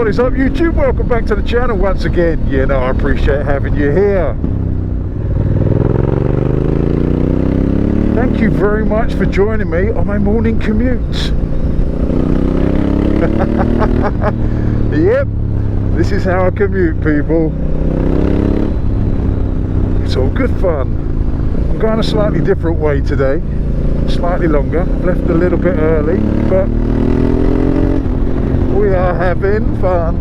What is up, YouTube? Welcome back to the channel once again. You know, I appreciate having you here. Thank you very much for joining me on my morning commute. Yep, this is how I commute, people. It's all good fun. I'm going a slightly different way today, slightly longer. I've left a little bit early, but we are having fun.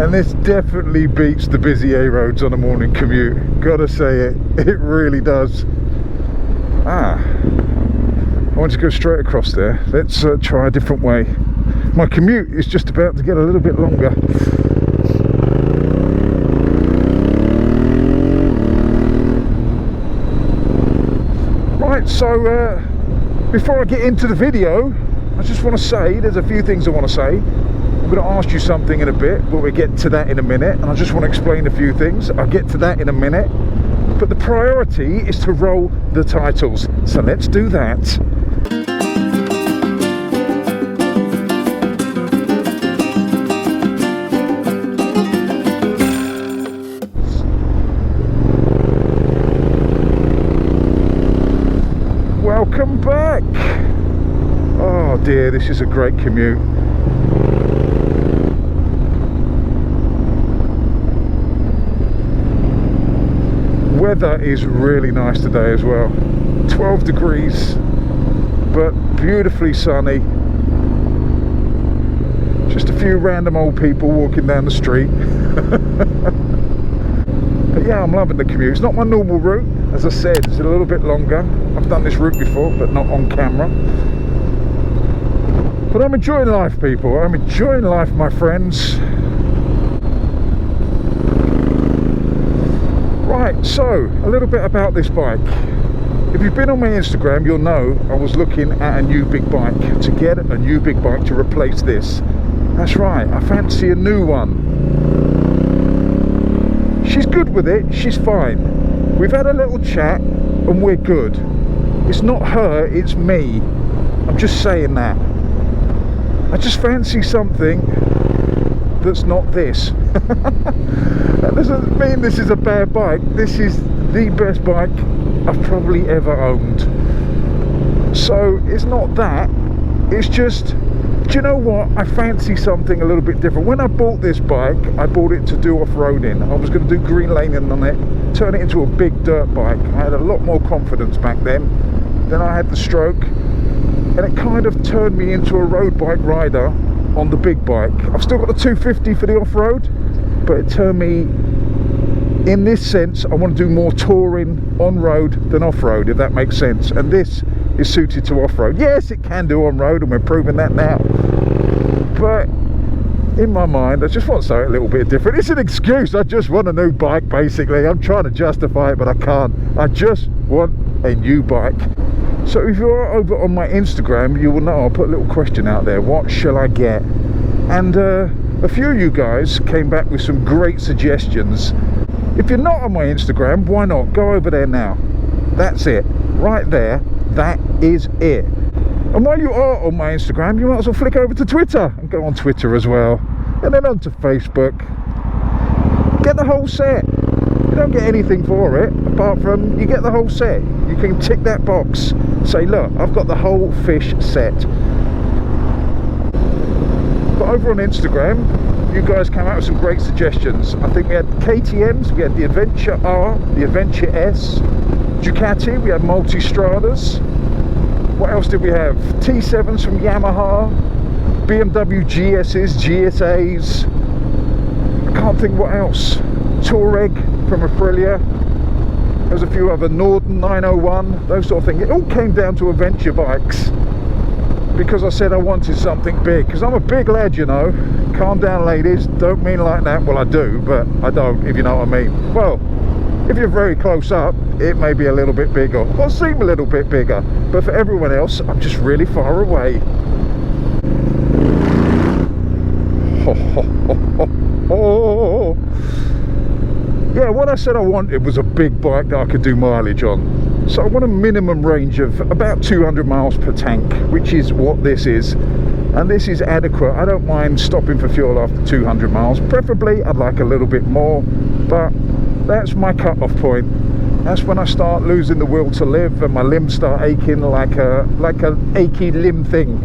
And this definitely beats the busy A roads on a morning commute. Gotta say it, it really does. I want to go straight across there. Let's try a different way. My commute is just about to get a little bit longer. Right, so before I get into the video, I just want to say, there's a few things I want to say. I'm going to ask you something in a bit, but we'll get to that in a minute. And I just want to explain a few things. I'll get to that in a minute. But the priority is to roll the titles. So let's do that. Welcome back. Oh dear, this is a great commute. Weather is really nice today as well. 12 degrees, but beautifully sunny. Just a few random old people walking down the street. But yeah, I'm loving the commute. It's not my normal route. As I said, it's a little bit longer. I've done this route before, but not on camera. But I'm enjoying life, people. I'm enjoying life, my friends. Right, so a little bit about this bike. If you've been on my Instagram, you'll know I was looking at a new big bike, to get a new big bike to replace this. That's right, I fancy a new one. She's good with it, she's fine. We've had a little chat and we're good. It's not her, it's me. I'm just saying that. I just fancy something that's not this. That doesn't mean this is a bad bike. This is the best bike I've probably ever owned. So it's not that, it's just, do you know what, I fancy something a little bit different. When I bought this bike, I bought it to do off-roading. I was going to do green laning on it, turn it into a big dirt bike. I had a lot more confidence back then. Then I had the stroke, and it kind of turned me into a road bike rider on the big bike. I've still got the 250 for the off-road, but it turned me, in this sense, I want to do more touring on-road than off-road, if that makes sense. And this is suited to off-road. Yes, it can do on-road, and we're proving that now. But in my mind, I just want something a little bit different. It's an excuse. I just want a new bike, basically. I'm trying to justify it, but I can't. I just want a new bike. So if you're over on my Instagram, you will know I'll put a little question out there. What shall I get? And a few of you guys came back with some great suggestions. If you're not on my Instagram, why not? Go over there now. That's it. Right there. That is it. And while you are on my Instagram, you might as well flick over to Twitter and go on Twitter as well. And then onto Facebook. Get the whole set. You don't get anything for it, apart from you get the whole set. You can tick that box. Say, look, I've got the whole fish set. But over on Instagram, you guys came out with some great suggestions. I think we had KTMs, we had the Adventure R, the Adventure S, Ducati, we had Multistradas. What else did we have? T7s from Yamaha, BMW GSs, GSAs. I can't think what else. Touareg from Aprilia. There's a few other, Norden 901, those sort of things. It all came down to adventure bikes, because I said I wanted something big, because I'm a big lad, you know. Calm down, ladies, don't mean like that. Well, I do, but I don't, if you know what I mean. Well, if you're very close up, it may be a little bit bigger, or seem a little bit bigger, but for everyone else, I'm just really far away. yeah, what I said I wanted was a big bike that I could do mileage on. So I want a minimum range of about 200 miles per tank, which is what this is. And this is adequate. I don't mind stopping for fuel after 200 miles. Preferably, I'd like a little bit more, but that's my cut-off point. That's when I start losing the will to live and my limbs start aching like an achy limb thing.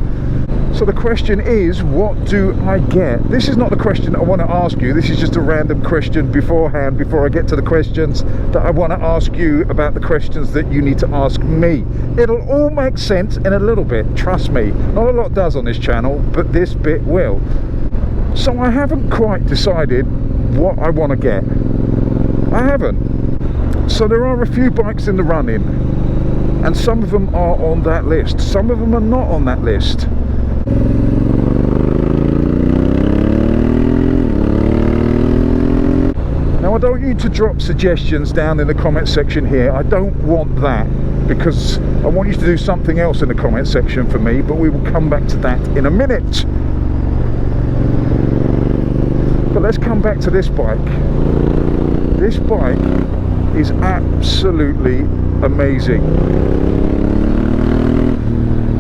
So the question is, what do I get? This is not the question I want to ask you. This is just a random question beforehand, before I get to the questions that I want to ask you about the questions that you need to ask me. It'll all make sense in a little bit, trust me. Not a lot does on this channel, but this bit will. So I haven't quite decided what I want to get. I haven't. So there are a few bikes in the running, and some of them are on that list. Some of them are not on that list. Now I don't want you to drop suggestions down in the comment section here. I don't want that, because I want you to do something else in the comment section for me, but we will come back to that in a minute. But let's come back to this bike. This bike is absolutely amazing.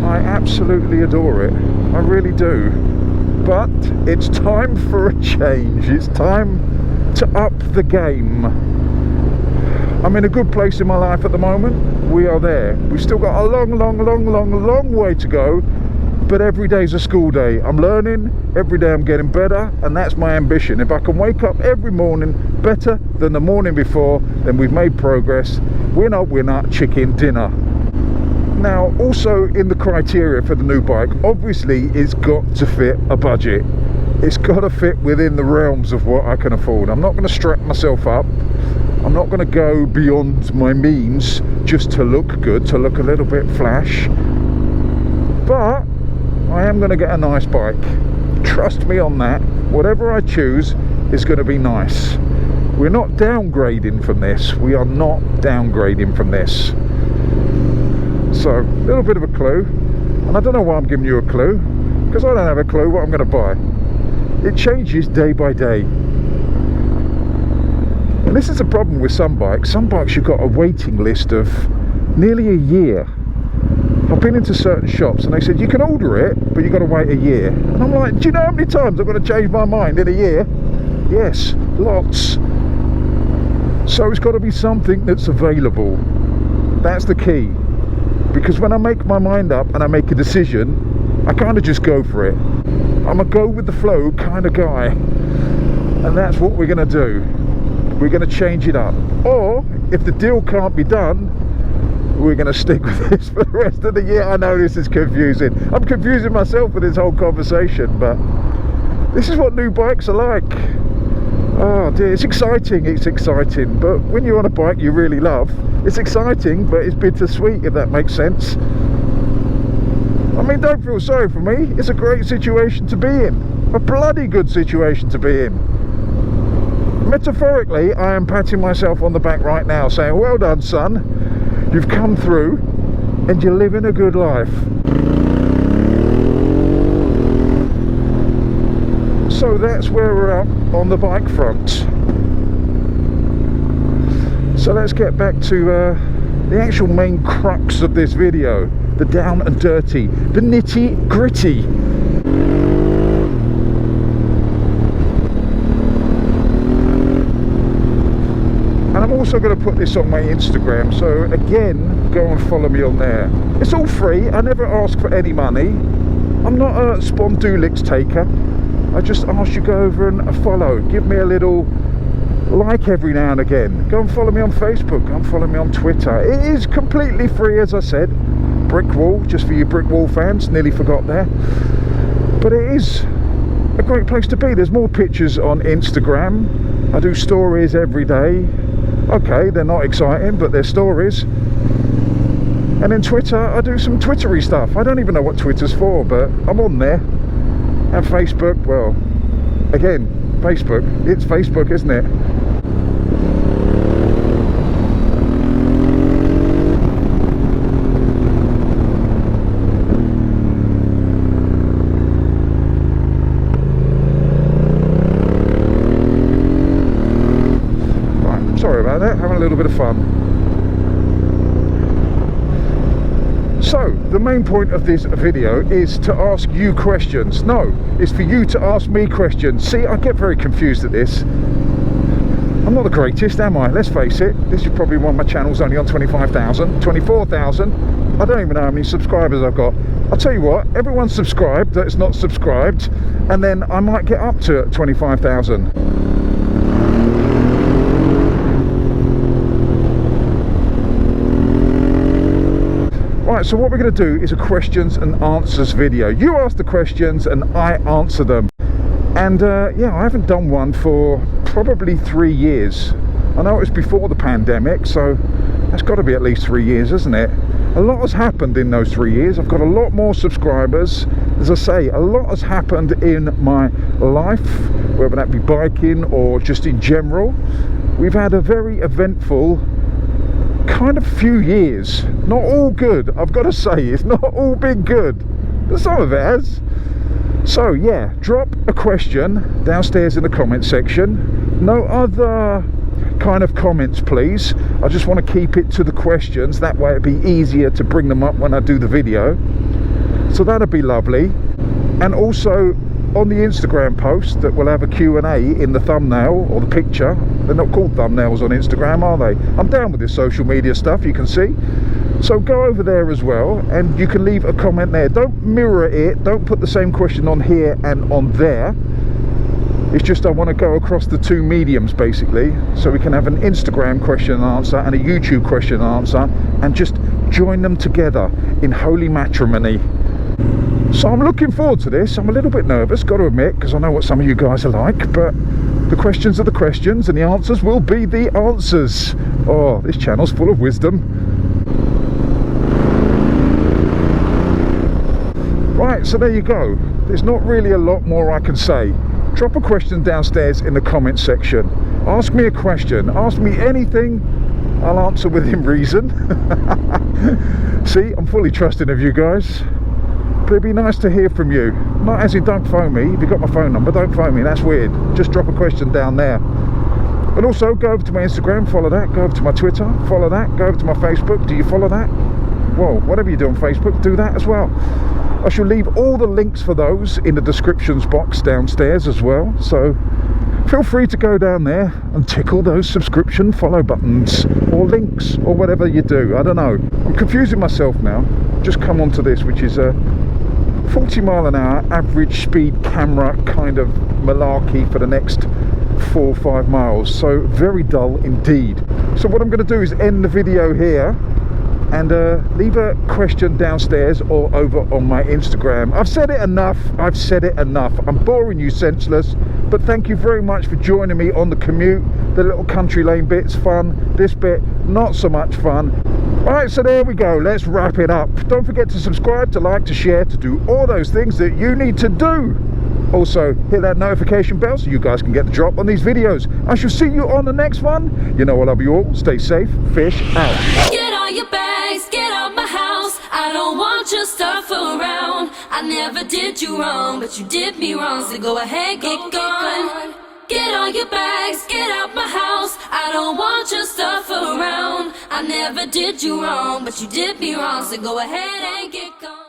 I absolutely adore it. I really do. But it's time for a change. It's time to up the game. I'm in a good place in my life at the moment. We are there. We've still got a long way to go, but every day's a school day. I'm learning, every day I'm getting better, and that's my ambition. If I can wake up every morning better than the morning before, then we've made progress. Winner, chicken dinner. Now, also in the criteria for the new bike, obviously it's got to fit a budget. It's got to fit within the realms of what I can afford. I'm not going to strap myself up. I'm not going to go beyond my means just to look good, to look a little bit flash. But I am going to get a nice bike. Trust me on that. Whatever I choose is going to be nice. We're not downgrading from this. We are not downgrading from this. So, a little bit of a clue. And I don't know why I'm giving you a clue, because I don't have a clue what I'm going to buy. It changes day by day. And this is a problem with some bikes. Some bikes you've got a waiting list of nearly a year. I've been into certain shops and they said you can order it, but you've got to wait a year. And I'm like, do you know how many times I've got to change my mind in a year? Yes, lots. So it's got to be something that's available. That's the key. Because when I make my mind up and I make a decision, I kind of just go for it. I'm a go with the flow kind of guy. And that's what we're going to do. We're going to change it up. Or, if the deal can't be done, we're going to stick with this for the rest of the year. I know this is confusing. I'm confusing myself with this whole conversation, but this is what new bikes are like. Oh dear, it's exciting, but when you're on a bike you really love, it's exciting, but it's bittersweet, if that makes sense. I mean, don't feel sorry for me. It's a great situation to be in. A bloody good situation to be in. Metaphorically, I am patting myself on the back right now, saying, well done, son. You've come through and you're living a good life. So that's where we're at on the bike front. So let's get back to the actual main crux of this video. The down and dirty, the nitty gritty. And I'm also going to put this on my Instagram, so again, go and follow me on there. It's all free. I never ask for any money. I'm not a spondulix taker. I just ask you go over and follow. Give me a little like every now and again. Go and follow me on Facebook. Go and follow me on Twitter. It is completely free, as I said. Brick wall, just for you brick wall fans. Nearly forgot there. But it is a great place to be. There's more pictures on Instagram. I do stories every day. Okay, they're not exciting, but they're stories. And then Twitter, I do some Twittery stuff. I don't even know what Twitter's for, but I'm on there. And Facebook, well, again, Facebook. It's Facebook, isn't it? Right, the main point of this video is to ask you questions. No, it's for you to ask me questions. See, I get very confused at this. I'm not the greatest, am I? Let's face it. This is probably one of my channels only on 25,000, 24,000. I don't even know how many subscribers I've got. I'll tell you what, everyone's subscribed that's not subscribed, and then I might get up to 25,000. Right, so what we're going to do is a questions and answers video. You ask the questions and I answer them. And yeah, I haven't done one for probably 3 years. I know it was before the pandemic, so that's got to be at least 3 years, isn't it? A lot has happened in those 3 years. I've got a lot more subscribers. As I say, a lot has happened in my life, whether that be biking or just in general. We've had a very eventful kind of few years. Not all good, I've got to say. It's not all been good, but some of it has. So yeah, drop a question downstairs in the comment section. No other kind of comments, please. I just want to keep it to the questions. That way it'd be easier to bring them up when I do the video. So that'd be lovely. And also on the Instagram post that will have a Q&A in the thumbnail or the picture. They're not called thumbnails on Instagram, are they? I'm down with this social media stuff, you can see. So go over there as well and you can leave a comment there. Don't mirror it, don't put the same question on here and on there. It's just I want to go across the two mediums basically, so we can have an Instagram question and answer and a YouTube question and answer, and just join them together in holy matrimony. So I'm looking forward to this. I'm a little bit nervous, got to admit, because I know what some of you guys are like, but the questions are the questions and the answers will be the answers. Oh, this channel's full of wisdom. Right, so there you go. There's not really a lot more I can say. Drop a question downstairs in the comment section. Ask me a question, ask me anything, I'll answer within reason. See, I'm fully trusting of you guys. But it'd be nice to hear from you. Not as in don't phone me. If you've got my phone number, don't phone me. That's weird. Just drop a question down there. And also go over to my Instagram, follow that. Go over to my Twitter, follow that. Go over to my Facebook. Do you follow that? Well, whatever you do on Facebook, do that as well. I shall leave all the links for those in the descriptions box downstairs as well. So feel free to go down there and tickle those subscription follow buttons or links or whatever you do. I don't know. I'm confusing myself now. Just come onto this, which is a 40 mile an hour average speed camera kind of malarkey for the next 4 or 5 miles. So very dull indeed. So what I'm going to do is end the video here and leave a question downstairs or over on my Instagram. I've said it enough. I've said it enough. I'm boring you senseless, but thank you very much for joining me on the commute. The little country lane bit's fun. This bit, not so much fun. Right, so there we go. Let's wrap it up. Don't forget to subscribe, to like, to share, to do all those things that you need to do. Also, hit that notification bell so you guys can get the drop on these videos. I shall see you on the next one. You know I love you all. Stay safe. Fish out. Get all your bags, get out my house. I don't want your stuff around. I never did you wrong, but you did me wrong. So go ahead, get gone. Get all your bags, get out my house. I don't want your stuff around. I never did you wrong, but you did me wrong. So go ahead and get gone.